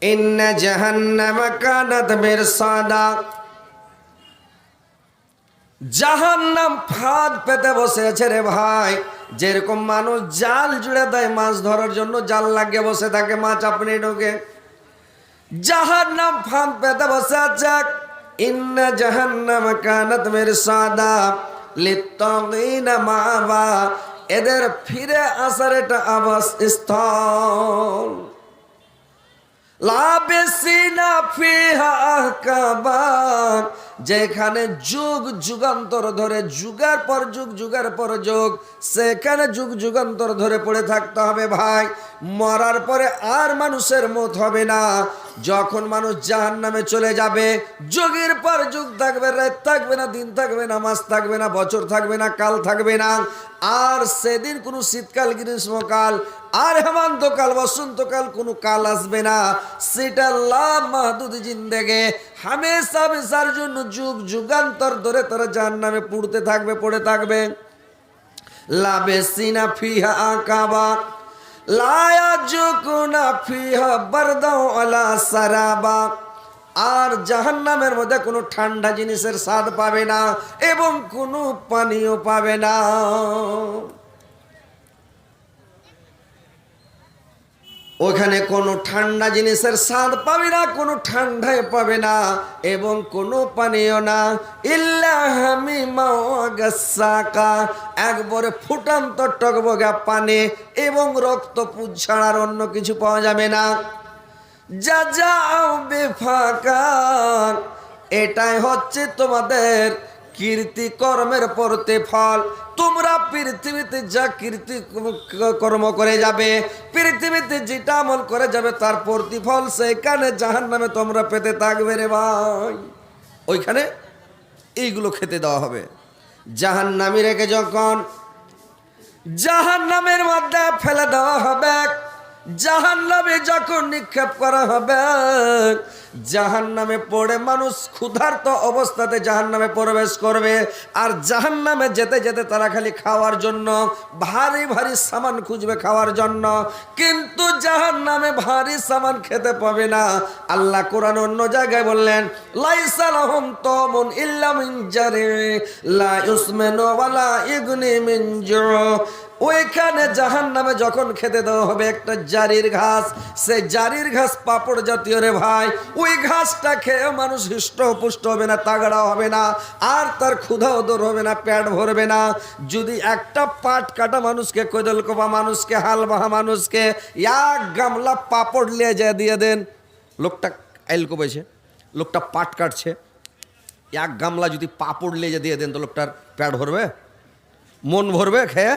ইন্না জাহান্নামা কানাত মিরসাদা, জাহান্নাম ফাঁদ পেতে বসে আছে রে ভাই। যেরকম মানুষ জাল জুড়ে দেয় মাছ ধরার জন্য, জাল লাগিয়ে বসে থাকে, মাছ আপনি ঢোকে, জাহান্নাম ফাঁদ পেতে বসে আছে। ইন্না জাহান্নামা কানাত মিরসাদা লিত্তাগিনা মাআবা, এদের ফিরে আসার এটা আবাসস্থল। লাবিসিনা ফিহা আহকাবা, যেখানে যুগ যুগান্তর ধরে, যুগের পর যুগ, যুগের পর যুগ, সেখানে যুগ যুগান্তর ধরে পড়ে থাকতে হবে ভাই। মরার পরে আর মানুষের মত হবে না। যখন মানুষ জাহান্নামে চলে যাবে, যুগের পর যুগ থাকবে, রাত থাকবে না, দিন থাকবে না, মাস থাকবে না, বছর থাকবে না, কাল থাকবে না। আর সেদিন কোনো শীতকাল, গ্রীষ্মকাল, আর হেমন্তকাল, বসন্তকাল কোনো কাল আসবে না। সেটা লা মাহদুদ জিন্দেগে, হামেশা হামেশার জন্য যুগ যুগান্তর ধরে তারা জাহান্নামে পুড়তে থাকবে, পড়ে থাকবে। লাবিসিনা ফিহা আকাবা লা ইয়াজুকুনা ফিহা বারদা ওয়ালা সারাবা, আর জাহান্নামের মধ্যে কোনো ঠান্ডা জিনিসের স্বাদ পাবে না এবং কোনো পানীয় পাবে না। ওখানে কোনো ঠান্ডা জিনিসের স্বাদ পাবে না, কোনো ঠান্ডায় পাবে না এবং কোনো পানীয় না। ইল্লা হামিমা ওয়া গাসসাকা, একবারে ফুটান্ত টকবগা পানি এবং রক্তপুঞ্জ ছাড়ার অন্য কিছু পাওয়া যাবে না। জাযাউ বিফাকা, এটাই হচ্ছে তোমাদের কীর্তি কর্মের প্রতিফল। তোমরা পৃথিবীতে যা কীর্তি কর্ম করে যাবে, পৃথিবীতে যেটা আমল করে যাবে, তার প্রতিফল সেখানে জাহান্নামে তোমরা পেতে থাকবে রে ভাই। ওইখানে এইগুলো খেতে দেওয়া হবে। জাহান্নামী রেখে যখন জাহান্নামের মধ্যে ফেলে দেওয়া হবে, জাহান্নামে যখন নিক্ষেপ করা হবে, জাহান্নামে পড়ে মানুষ ক্ষুধার্ত অবস্থাতে জাহান্নামে প্রবেশ করবে। আর জাহান্নামে যেতে যেতে তারা খালি খাওয়ার জন্য ভারী ভারী সামান খুঁজবে, খাওয়ার জন্য। কিন্তু জাহান্নামে ভারী সামান খেতে পাবে না। আল্লাহ কোরআন অন্য জায়গায় বললেন, লাইসা লাহুম তামুন ইল্লা মিন জারি লা ইউসমিনু ওয়ালা ইগনি মিন জু, ওইখানে জাহান্নামে যখন খেতে দেওয়া হবে একটা জারির ঘাস, সেই জারির ঘাস পাপড় জাতীয় রে ভাই। ওই ঘাসটা খেয়ে মানুষ হৃষ্টপুষ্ট হবে না, তাগড়া হবে না, আর তার ক্ষুধা দূর হবে না, পেট ভরবে না। যদি একটা পাট কাটা মানুষকে, কোদল কোপা মানুষকে, হাল বাহা মানুষকে এক গামলা পাপড় নিয়ে যা দিয়ে দেন, লোকটা আইল কোপাইছে, লোকটা পাট কাটছে, এক গামলা যদি পাপড় নিয়ে দিয়ে দেন, তো লোকটার পেট ভরবে, মন ভরবে খেয়ে?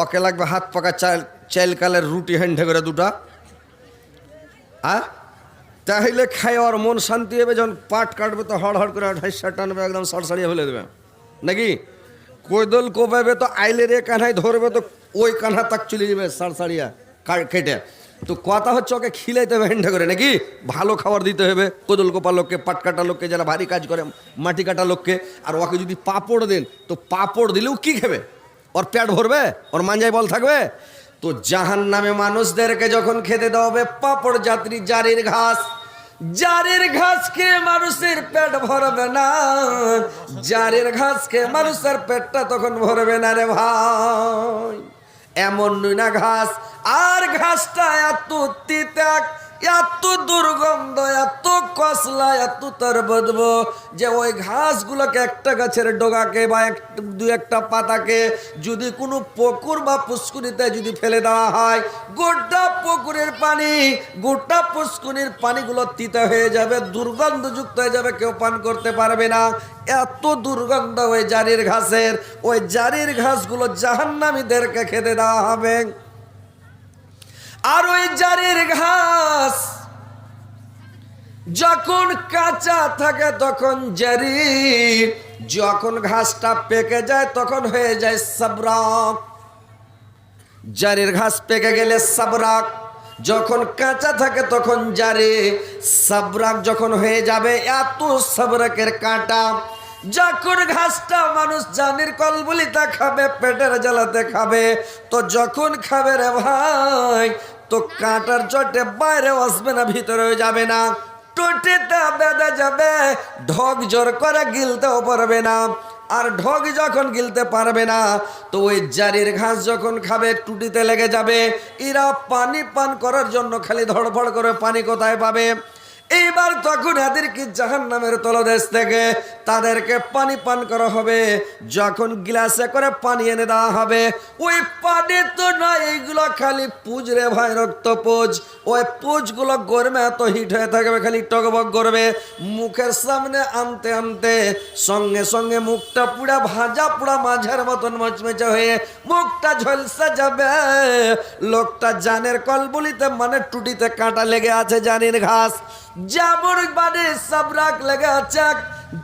ওকে লাগবে হাত পাকা চাল কালের রুটি হেন্ডে করে দুটা, তাহলে খাই আর মন শান্তি হবে। যখন পাট কাটবে তো হড় হড় করে ঢাইসা টানবে, একদম সরসারিয়া ফেলে দেবে নাকি? কোদল কোপাবে তো আইলের এ কানহায় ধরবে, তো ওই কানহা তাক চলে যাবে সরসারিয়া কেটে। তো কথা হচ্ছে ওকে খিলাইতে হবে হেন্ডে করে নাকি? ভালো খাবার দিতে হবে কোদল কোপা লোককে, পাট কাটা লোককে, যারা ভারী কাজ করে, মাটি কাটা লোককে। আর ওকে যদি পাপড় দেন, তো পাপড় দিলেও কি খাবে? ওর পেট ভরবে? ওর মাঞ্জায় বল থাকবে? তো জাহান্নামে মানুষদেরকে যখন খেতে দেওয়া হবে পাপড় যাত্রী জারির ঘাস, জারির ঘাস খেয়ে মানুষের পেট ভরবে না। জারির ঘাস খেয়ে মানুষের পেটটা তখন ভরবে না রে ভাই। এমন নুনা ঘাস, আর ঘাসটা এত তিতাক, এত দুর্গন্ধ, এত কসলা, এত তার বদবো, যে ওই ঘাসগুলোকে একটা গাছের ডগাকে বা দু একটা পাতাকে যদি কোনো পুকুর বা পুষ্কুনিতে যদি ফেলে দেওয়া হয়, গোটা পুকুরের পানি, গোটা পুষ্কুনির পানিগুলো তিতা হয়ে যাবে, দুর্গন্ধযুক্ত হয়ে যাবে, কেউ পান করতে পারবে না। এত দুর্গন্ধ ওই জারির ঘাসের। ওই জারির ঘাসগুলো জাহান্নামীদেরকে খেতে দেওয়া হবে। আর ওই জারির ঘাস যখন কাঁচা থাকে তখন জারি, যখন ঘাসটা পেকে যায় তখন হয়ে যায় সাবরাক। জারির ঘাস পেকে গেলে সাবরাক, যখন কাঁচা থাকে তখন জারি। সাবরাক যখন হয়ে যাবে, এত সাবরাকের কাঁটা। যখন ঘাসটা মানুষ জানির কলবুলিতে খাবে, পেটের জ্বালাতে খাবে, তো যখন খাবে রে ভাই, তো কাঁটার চটে বাইরেও আসবে না, ভিতরেও যাবে না, টুটিতে বেঁধে যাবে, ঢোক জোর করে গিলতেও পারবে না। আর ঢোক যখন গিলতে পারবে না তো ওই জারির ঘাস যখন খাবে টুটিতে লেগে যাবে। এরা পানি পান করার জন্য খালি ধড়ফড় করে পানি কোথায় পাবে? এইবার তখন এদেরকে জাহান্নামের তলদেশ থেকে তাদেরকে পানি পান করা হবে। যখন গ্লাসে করে পানি এনে দেওয়া হবে, ওই পানি তো নয়, এইগুলো খালি পুজ রে ভাই, রক্ত পুজ। ওই পুজগুলো গরমে এত হিট হয়ে থাকবে, খালি টকবক করবে। মুখের সামনে আনতে আনতে সঙ্গে সঙ্গে মুখটা পুরা ভাজা পুরা মাঝের মতন মচমেচে হয়ে মুখটা ঝলসে যাবে। লোকটা জানের কলবুলিতে মানে টুটিতে কাঁটা লেগে আছে, জানির ঘাস যেমন মানে সাবরাক লেগে আছে,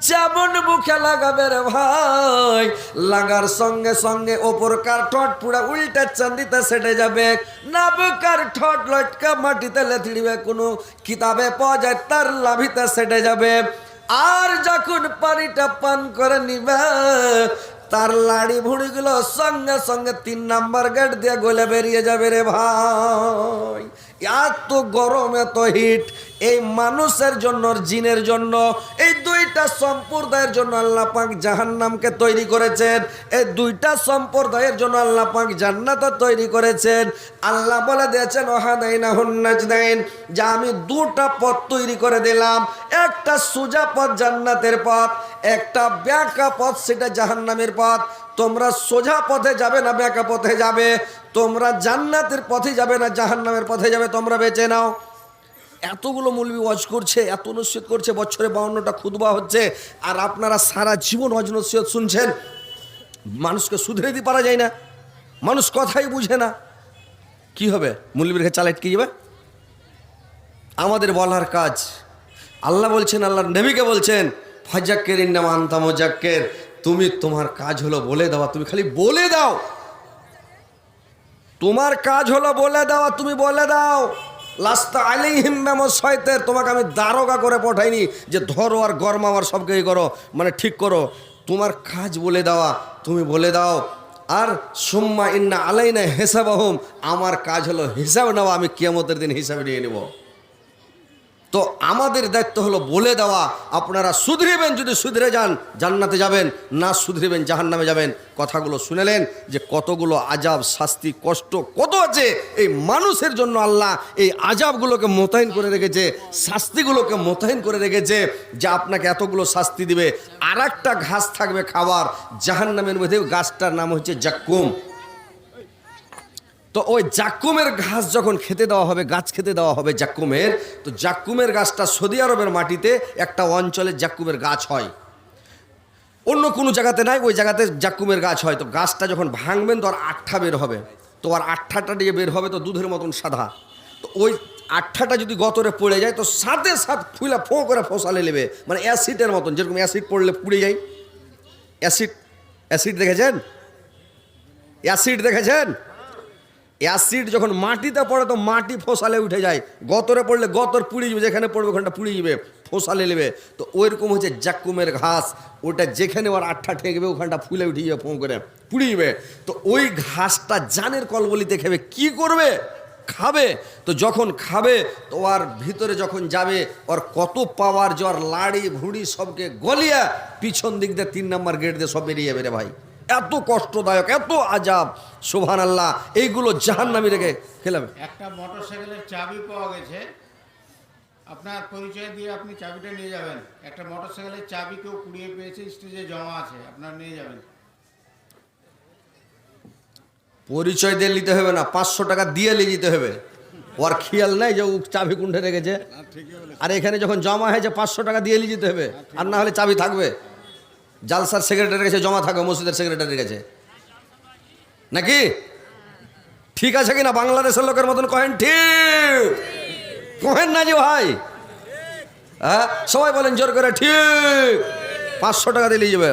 যেমন মুখে লাগাবে রে ভাই, লাগার সঙ্গে সঙ্গে ওপরকার ঠোঁট পুরা উল্টে চান্দিতে সেটে যাবে, নাবুকার ঠোঁট লটকা মাটিতে লেথড়িবে, কোনো কিতাবে পাওয়া যায় তার লাভিতে সেটে যাবে। আর যখন পানিটা পান করে নিবে তার লাড়ি ভুড়িগুলো সঙ্গে সঙ্গে 3 নাম্বার গেট দিয়ে গলে বেরিয়ে যাবে রে ভাই। এত গরম, এত হিট এই মানুষের জন্য জিনের জন্য, এই দুইটা সম্প্রদায়ের জন্য আল্লাহ পাক জাহান্নামকে তৈরি করেছেন। এই দুইটা সম্প্রদায়ের জন্য আল্লাহ পাক জান্নাত তৈরি করেছেন। আল্লাহ বলে দিয়েছেন ওয়াহাদাইনাহুন নাজদাইন, যা আমি দুটা পথ তৈরি করে দিলাম, একটা সোজা পথ জান্নাতের পথ, একটা ব্যাকা পথ সেটা জাহান্নামের পথ। তোমরা সোজা পথে যাবে না ব্যাকা পথে যাবে, তোমরা জান্নাতের পথে যাবে না জাহান্নামের পথে যাবে, তোমরা বেছে নাও। এতগুলো মৌলবি ওয়াজ করছে, এত নসিহত করছে, বছরে 52টা খুতবা হচ্ছে, আর আপনারা সারা জীবন ওয়াজ নসিহত শুনছেন। মানুষকে শুধরে দিতে পারা যায় না, মানুষ কথাই বুঝে না, কি হবে? মৌলবির কাছে চালাইট কি যাবে? আমাদের বলার কাজ, আল্লাহ বলছেন, আল্লাহর নবীকে বলছেন ফাজাক্কির ইন্নামা আনতা মুজাক্কির, তুমি তোমার কাজ হলো বলে দেওয়া, তুমি খালি বলে দাও, তোমার কাজ হলো বলে দেওয়া, তুমি বলে দাও। লাস্তা আলাইহিম বিমুসাইতির, তোমাকে আমি দারোগা করে পাঠাইনি যে ধরো আর গরমাও আর সবকে করো, মানে ঠিক করো। তোমার কাজ বলে দেওয়া, তুমি বলে দাও। আর সুম্মা ইন্না আলাইনা হিসাবাহুম, আমার কাজ হলো হিসাব নেওয়া, আমি কিয়ামতের দিন হিসাব নিয়ে নেব। তো আমাদের দায়িত্ব হলো বলে দেওয়া। আপনারা শুধরিবেন, যদি শুধরে যান জান্নাতে যাবেন, না শুধরিবেন জাহান্নামে যাবেন। কথাগুলো শুনেলেন যে কতগুলো আজাব, শাস্তি, কষ্ট কত আছে এই মানুষের জন্য। আল্লাহ এই আজাবগুলোকে মোতায়েন করে রেখেছে, শাস্তিগুলোকে মোতায়েন করে রেখেছে, যে আপনাকে এতগুলো শাস্তি দিবে। আর একটা ঘাস থাকবে খাবার জাহান্নামের মধ্যে, গাছটার নাম হচ্ছে জাক্কুম। তো ওই জাক্কুমের ঘাস যখন খেতে দেওয়া হবে, গাছ খেতে দেওয়া হবে জাক্কুমের, তো জাক্কুমের গাছটা সৌদি আরবের মাটিতে একটা অঞ্চলে জাক্কুমের গাছ হয়, অন্য কোনো জায়গাতে নাই, ওই জায়গাতে জাক্কুমের গাছ হয়। তো গাছটা যখন ভাঙবেন তো আর আঠা বের হবে, তো আর আঠাটা দিয়ে বের হবে তো দুধের মতন সাদা। তো ওই আঠাটা যদি গতরে পড়ে যায় তো সাথে সাথে ফুলা ফো করে ফসালে নেবে, মানে অ্যাসিডের মতন, যেরকম অ্যাসিড পড়লে পুড়ে যায়। অ্যাসিড দেখেছেন? অ্যাসিড দেখেছেন? অ্যাসিড যখন মাটিতে পড়ে তো মাটি ফসালে উঠে যায়, গতরে পড়লে গতর পুড়ে যাবে, যেখানে পড়বে ওখানটা পুড়ে যাবে, ফসালে নেবে। তো ওইরকম হচ্ছে জাক্কুমের ঘাস, ওটা যেখানে ওর আঠা ঠেকবে ওখানটা ফুলে উঠে যাবে, ফোঁ করে পুড়ে যাবে। তো ওই ঘাসটা জানের কলবলিতে খাবে, কি করবে? খাবে। তো যখন খাবে তো ওর ভিতরে যখন যাবে, ওর কত পাওয়ার, যে ওর লাড়ি ভুড়ি সবকে গলিয়া পিছন দিক দিয়ে 3 নাম্বার গেট দিয়ে সব বেরিয়ে যাবে রে ভাই। এত কষ্টদায়ক, এত আজাব, সুবহানাল্লাহ। এইগুলো জাহান্নামী রেখে খেলাম। একটা মোটরসাইকেলের চাবি পাওয়া গেছে, আপনার পরিচয় দিয়ে আপনি চাবিটা নিয়ে যাবেন। একটা মোটরসাইকেলের চাবি কেউ কুড়িয়ে পেয়েছে, স্টেজে জমা আছে, আপনার নিয়ে যাবেন। পরিচয় দিয়ে নিতে হবে না, 500 টাকা দিয়ে নিয়ে যেতে হবে। ওর খেয়াল নাই যে ও চাবি কুণ্ঠে রেখেছে। আর এখানে যখন জমা হয়েছে 500 টাকা দিয়ে নিয়ে যেতে হবে, আর না হলে চাবি থাকবে জালসার সেক্রেটারির কাছে জমা থাকবে, মসজিদের সেক্রেটারির কাছে, নাকি? ঠিক আছে কিনা? বাংলাদেশের লোকের মতন কহেন ঠিক, কহেন না যে ভাই? হ্যাঁ, সবাই বলেন জোর করে ঠিক। 500 টাকা দিয়ে নিয়ে যাবে।